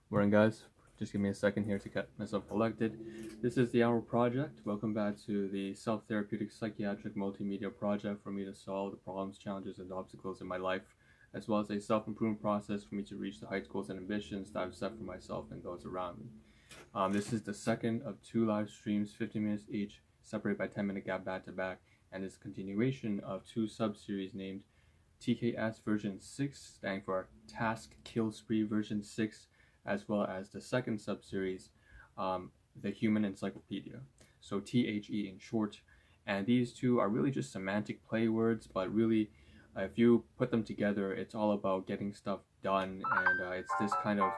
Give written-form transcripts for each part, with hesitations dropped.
Morning, guys. Just give me a second here to get myself collected. This is the Ahn Rho Project. Welcome back to the self-therapeutic psychiatric multimedia project for me to solve the problems, challenges, and obstacles in my life, as well as a self-improvement process for me to reach the heights, goals, and ambitions that I've set for myself and those around me. This is the second of two live streams, 15 minutes each, separated by 10-minute gap back to back, and is a continuation of two sub-series named TKS version 6, standing for Task Kill Spree version 6, as well as the second sub-series, the Human Encyclopedia, so THE in short. And these two are really just semantic play words, but really, if you put them together, it's all about getting stuff done, and it's this kind of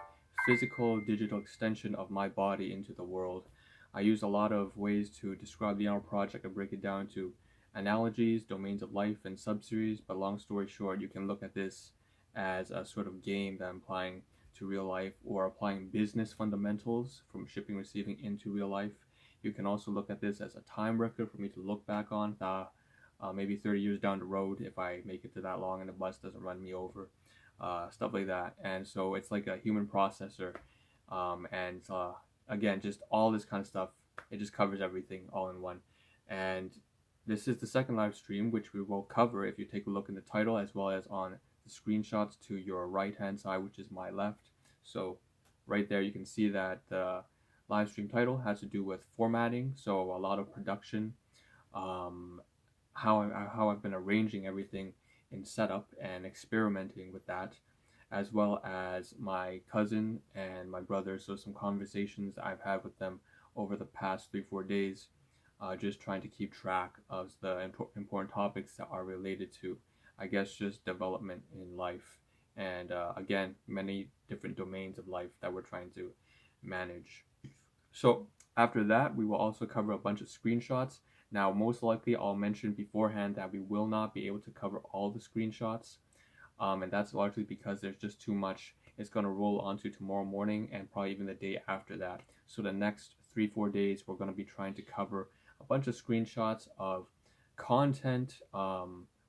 physical digital extension of my body into the world. I use a lot of ways to describe the Ahn Rho Project and break it down to analogies, domains of life, and subseries, but long story short, you can look at this as a sort of game that I'm applying to real life, or applying business fundamentals from shipping receiving into real life. You can also look at this as a time record for me to look back on maybe 30 years down the road, if I make it to that long and the bus doesn't run me over, stuff like that. And so it's like a human processor, and again, just all this kind of stuff. It just covers everything all in one. And this is the second live stream, which we will cover if you take a look in the title, as well as on the screenshots to your right hand side, which is my left. So right there you can see that the live stream title has to do with formatting, so a lot of production, how I've been arranging everything in setup and experimenting with that, as well as my cousin and my brother, so some conversations I've had with them over the past 3-4 days, just trying to keep track of the important topics that are related to, I guess, just development in life, and again, many different domains of life that we're trying to manage. So after that, we will also cover a bunch of screenshots. Now, most likely I'll mention beforehand that we will not be able to cover all the screenshots, and that's largely because there's just too much. It's going to roll onto tomorrow morning and probably even the day after that. So the next 3-4 days, we're going to be trying to cover a bunch of screenshots of content,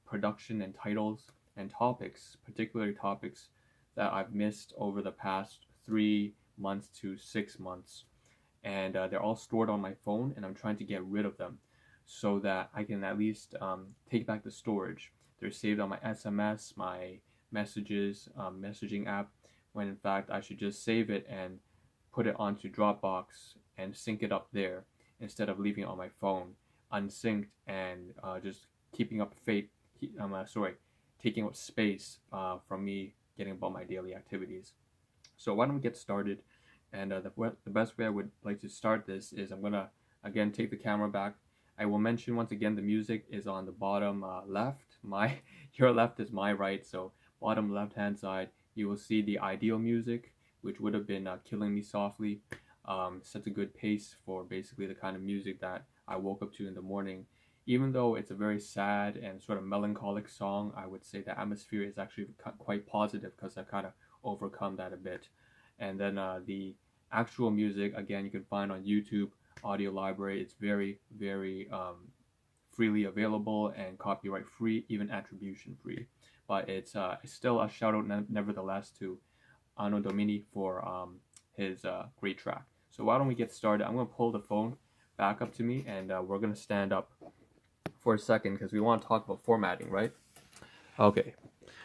production, and titles, and topics, particularly topics that I've missed over the past 3 months to 6 months. And they're all stored on my phone, and I'm trying to get rid of them so that I can at least take back the storage. They're saved on my SMS, my messages, messaging app, when in fact I should just save it and put it onto Dropbox and sync it up there, instead of leaving it on my phone unsynced and just keeping up taking up space from me getting about my daily activities. So why don't we get started? And the best way I would like to start this is I'm gonna again take the camera back. I will mention once again the music is on the bottom left. Your left is my right, so bottom left hand side you will see the ideal music, which would have been Killing Me Softly. Sets a good pace for basically the kind of music that I woke up to in the morning. Even though it's a very sad and sort of melancholic song, I would say the atmosphere is actually quite positive because I've kind of overcome that a bit. And then the actual music, again, you can find on YouTube, audio library. It's very, very freely available and copyright free, even attribution free. But it's still a shout out nevertheless to Anno Domini for his great track. So why don't we get started? I'm going to pull the phone back up to me, and we're going to stand up for a second because we want to talk about formatting, right? Okay,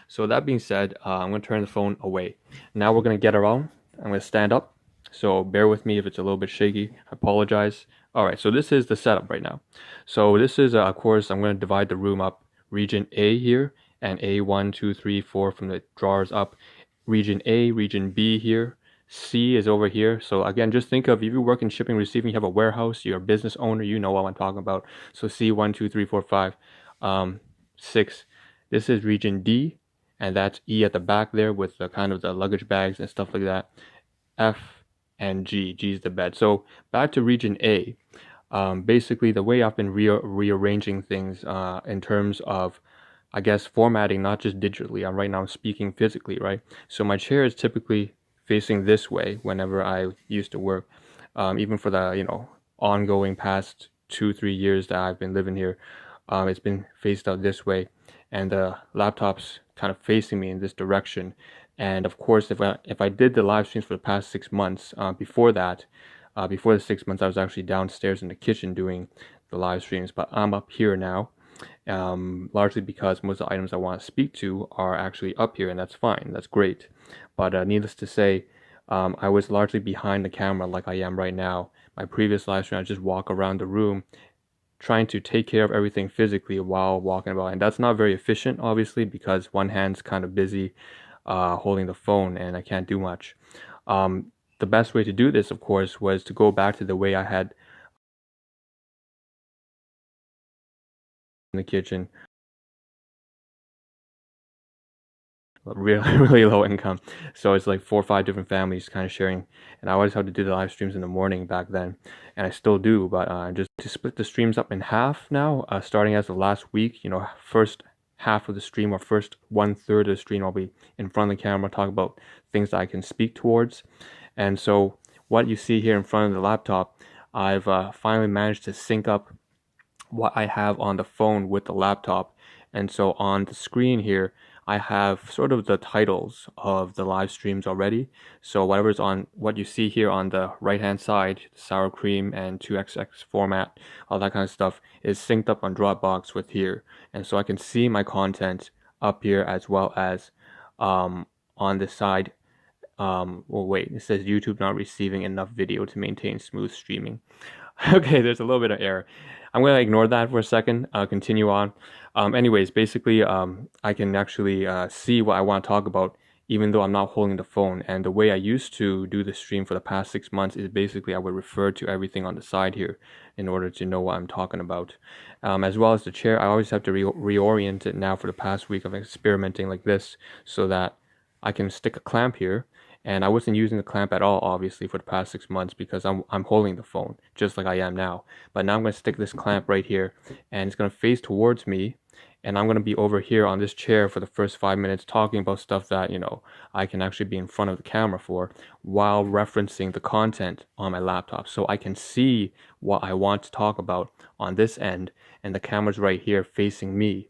so that being said, I'm going to turn the phone away. Now we're going to get around. I'm going to stand up, so bear with me if it's a little bit shaky. I apologize. Alright, so this is the setup right now. So this is, of course, I'm going to divide the room up. Region A here, and A 1, 2, 3, 4 from the drawers up. Region A, Region B here. C is over here. So again, just think of, if you work in shipping receiving, you have a warehouse, you're a business owner, you know what I'm talking about. So C 1, 2, 3, 4, 5, 6. This is region D, and that's E at the back there with the kind of the luggage bags and stuff like that. F and G. G is the bed. So back to region A. Basically, the way I've been rearranging things in terms of, I guess, formatting, not just digitally. I'm right now speaking physically, right? So my chair is typically facing this way whenever I used to work, even for the ongoing past 2-3 years that I've been living here. It's been faced out this way, and the laptop's kind of facing me in this direction. And of course, if I did the live streams for the past 6 months, before the 6 months, I was actually downstairs in the kitchen doing the live streams, but I'm up here now, largely because most of the items I want to speak to are actually up here, and that's fine, that's great. But needless to say, I was largely behind the camera like I am right now. My previous live stream, I just walk around the room trying to take care of everything physically while walking about, and that's not very efficient, obviously, because one hand's kind of busy holding the phone and I can't do much. The best way to do this, of course, was to go back to the way I had in the kitchen. Really, really low income, so it's like 4 or 5 different families kind of sharing, and I always had to do the live streams in the morning back then, and I still do, but just to split the streams up in half now, starting as of last week. First half of the stream, or first 1/3 of the stream, I'll be in front of the camera, talk about things that I can speak towards. And so what you see here in front of the laptop, I've finally managed to sync up what I have on the phone with the laptop. And so on the screen here, I have sort of the titles of the live streams already. So whatever's on, what you see here on the right hand side, sour cream and 2xx format, all that kind of stuff is synced up on Dropbox with here. And so I can see my content up here, as well as on the side. Well, wait, it says YouTube not receiving enough video to maintain smooth streaming. Okay, there's a little bit of error. I'm going to ignore that for a second, continue on. Anyways, basically, I can actually see what I want to talk about, even though I'm not holding the phone. And the way I used to do the stream for the past 6 months is basically I would refer to everything on the side here in order to know what I'm talking about. As well as the chair, I always have to reorient it now for the past week of experimenting like this, so that I can stick a clamp here. And I wasn't using the clamp at all, obviously, for the past 6 months, because I'm holding the phone, just like I am now. But now I'm going to stick this clamp right here, and it's going to face towards me, and I'm going to be over here on this chair for the first 5 minutes talking about stuff that, I can actually be in front of the camera for, while referencing the content on my laptop. So I can see what I want to talk about on this end, and the camera's right here facing me.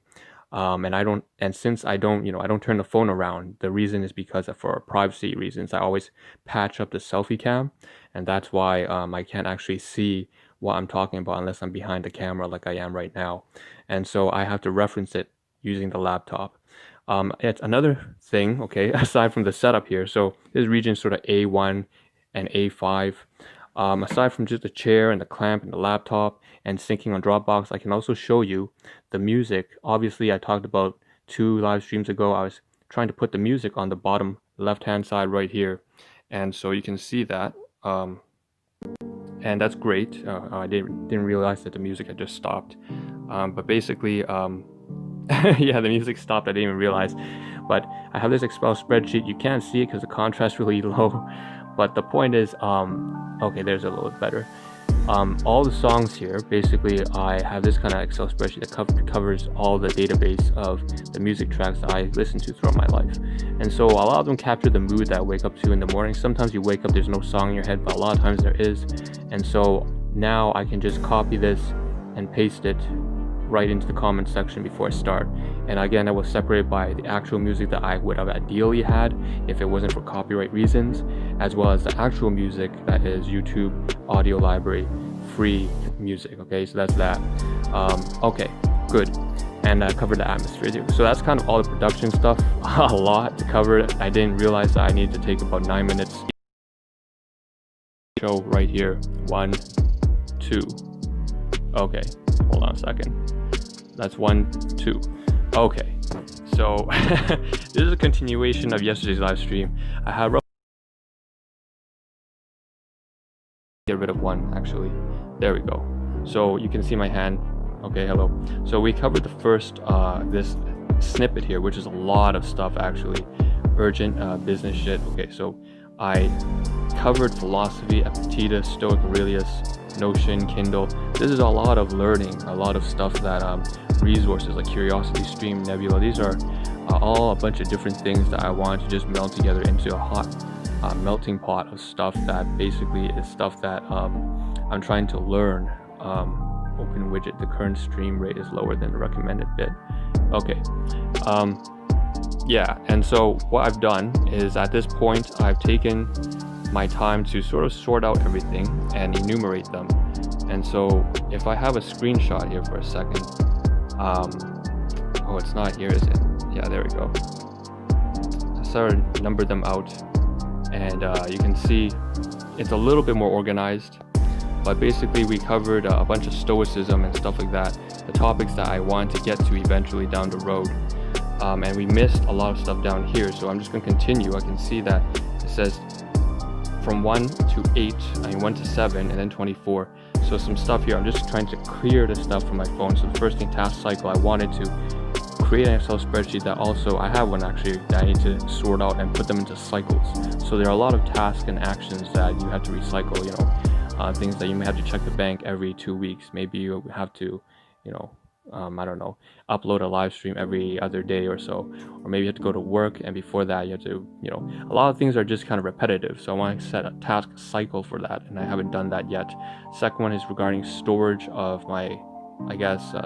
And since I don't turn the phone around, the reason is because for privacy reasons, I always patch up the selfie cam, and that's why I can't actually see what I'm talking about unless I'm behind the camera like I am right now. And so I have to reference it using the laptop. It's another thing, okay, aside from the setup here. So this region is sort of A1 and A5. Aside from just the chair and the clamp and the laptop and syncing on Dropbox, I can also show you the music. Obviously, I talked about 2 live streams ago, I was trying to put the music on the bottom left-hand side right here. And so you can see that. And that's great. I didn't realize that the music had just stopped. But basically, yeah, the music stopped. I didn't even realize. But I have this Excel spreadsheet. You can't see it because the contrast is really low. But the point is, okay, there's a little bit better. All the songs here, basically, I have this kind of Excel spreadsheet that covers all the database of the music tracks that I listen to throughout my life. And so a lot of them capture the mood that I wake up to in the morning. Sometimes you wake up, there's no song in your head, but a lot of times there is. And so now I can just copy this and paste it right into the comment section before I start. And again, I will separate it by the actual music that I would have ideally had if it wasn't for copyright reasons, as well as the actual music that is YouTube audio library free music. Okay, so that's that. Okay, good. And I covered the atmosphere too. So that's kind of all the production stuff. A lot to cover. I didn't realize that I needed to take about 9 minutes. Show right here. 1, 2. Okay, hold on a second. That's 1, 2. Okay, so this is a continuation of yesterday's live stream. I had get rid of one actually. There we go. So you can see my hand. Okay, hello. So we covered the first this snippet here, which is a lot of stuff actually. Urgent business shit. Okay, so I covered philosophy, Epictetus, Stoic Aurelius, Notion, Kindle. This is a lot of learning, a lot of stuff that resources like Curiosity Stream, Nebula. These are all a bunch of different things that I want to just melt together into a hot melting pot of stuff that basically is stuff that I'm trying to learn. Open widget, the current stream rate is lower than the recommended bit. Okay. Yeah, and so what I've done is at this point I've taken my time to sort of sort out everything and enumerate them. And so if I have a screenshot here for a second, oh, it's not here, is it? Yeah, there we go. I started to number them out, and you can see it's a little bit more organized, but basically we covered a bunch of stoicism and stuff like that, the topics that I want to get to eventually down the road. And we missed a lot of stuff down here, so I'm just going to continue. I can see that it says from 1 to 8, 1 to 7, and then 24. So some stuff here, I'm just trying to clear the stuff from my phone. So the first thing, task cycle, I wanted to create an Excel spreadsheet that also, I have one actually, that I need to sort out and put them into cycles. So there are a lot of tasks and actions that you have to recycle, things that you may have to check the bank every 2 weeks. Maybe you have to, I don't know, upload a live stream every other day or so, or maybe you have to go to work, and before that you have to, a lot of things are just kind of repetitive. So I want to set a task cycle for that, and I haven't done that yet. Second one is regarding storage of my,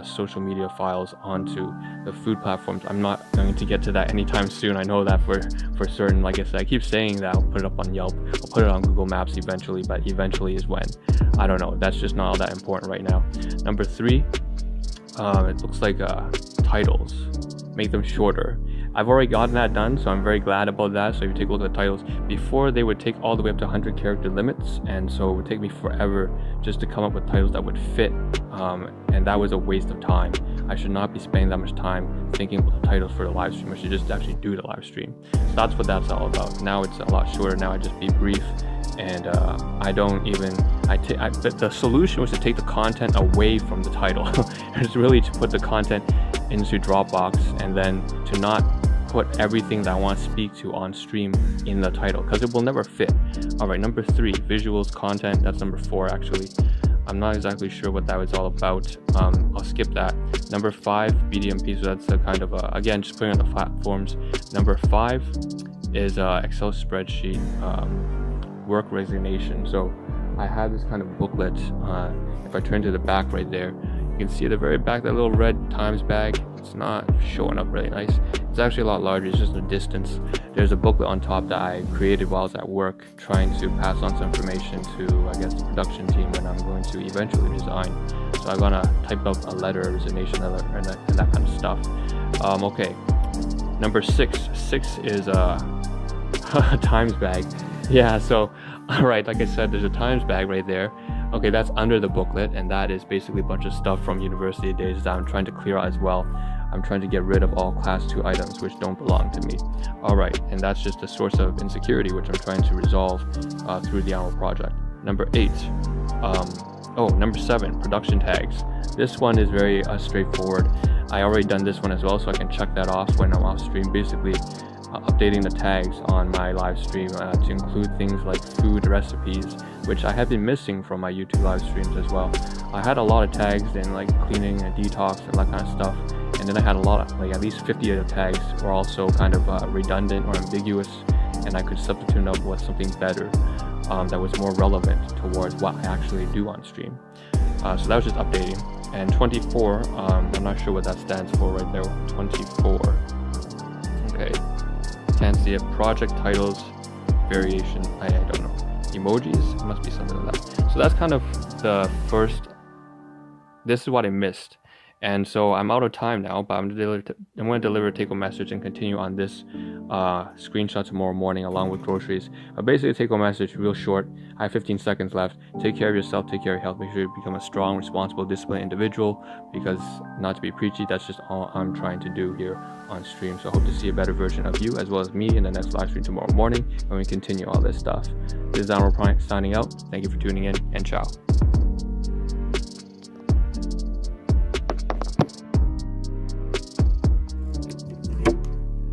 social media files onto the food platforms. I'm not going to get to that anytime soon. I know that for certain. Like I said, I keep saying that I'll put it up on Yelp, I'll put it on Google Maps eventually, but eventually is when. I don't know. That's just not all that important right now. Number 3, it looks like titles, make them shorter. I've already gotten that done, so I'm very glad about that. So if you take a look at the titles, before they would take all the way up to 100 character limits, and so it would take me forever just to come up with titles that would fit, and that was a waste of time. I should not be spending that much time thinking about the titles for the live stream. I should just actually do the live stream. So that's what that's all about. Now it's a lot shorter. Now I just be brief, and the solution was to take the content away from the title. It's really to put the content into Dropbox, and then to not put everything that I want to speak to on stream in the title, because it will never fit. Alright, number 3, visuals, content. That's number 4 actually. I'm not exactly sure what that was all about. I'll skip that. Number 5, BDMP, so that's a kind of again, just putting on the platforms. Number 5 is Excel spreadsheet, work resignation. So I have this kind of booklet. If I turn to the back right there, you can see at the very back that little red times bag. It's not showing up really nice. It's actually a lot larger. It's just a distance. There's a booklet on top that I created while I was at work, trying to pass on some information to, the production team when I'm going to eventually resign. So I'm gonna type up a letter, a resignation letter, and that kind of stuff. Okay. Number 6 is a times bag. Yeah. So, all right. Like I said, there's a times bag right there. Okay, that's under the booklet, and that is basically a bunch of stuff from university days that I'm trying to clear out as well. I'm trying to get rid of all class 2 items which don't belong to me. Alright, and that's just a source of insecurity which I'm trying to resolve through the Ahn Rho Project. Number 8, number 7, production tags. This one is very straightforward. I already done this one as well, so I can check that off when I'm off stream. Basically, updating the tags on my live stream to include things like food recipes, which I have been missing from my YouTube live streams as well. I had a lot of tags in like cleaning and detox and that kind of stuff, and then I had a lot of, at least 50 of the tags were also kind of redundant or ambiguous, and I could substitute up with something better that was more relevant towards what I actually do on stream. So that was just updating. And 24, I'm not sure what that stands for right there. 24. Okay. Can't see it. Project titles, variation, I don't know. Emojis? It must be something like that. So that's kind of the first. This is what I missed. And so I'm out of time now, but I'm going to deliver a take-home message and continue on this screenshot tomorrow morning along with groceries. Basically, a take-home message, real short. I have 15 seconds left. Take care of yourself, take care of your health. Make sure you become a strong, responsible, disciplined individual, because not to be preachy, that's just all I'm trying to do here on stream. So I hope to see a better version of you as well as me in the next live stream tomorrow morning when we continue all this stuff. This is Ahn Rho Project signing out. Thank you for tuning in, and ciao.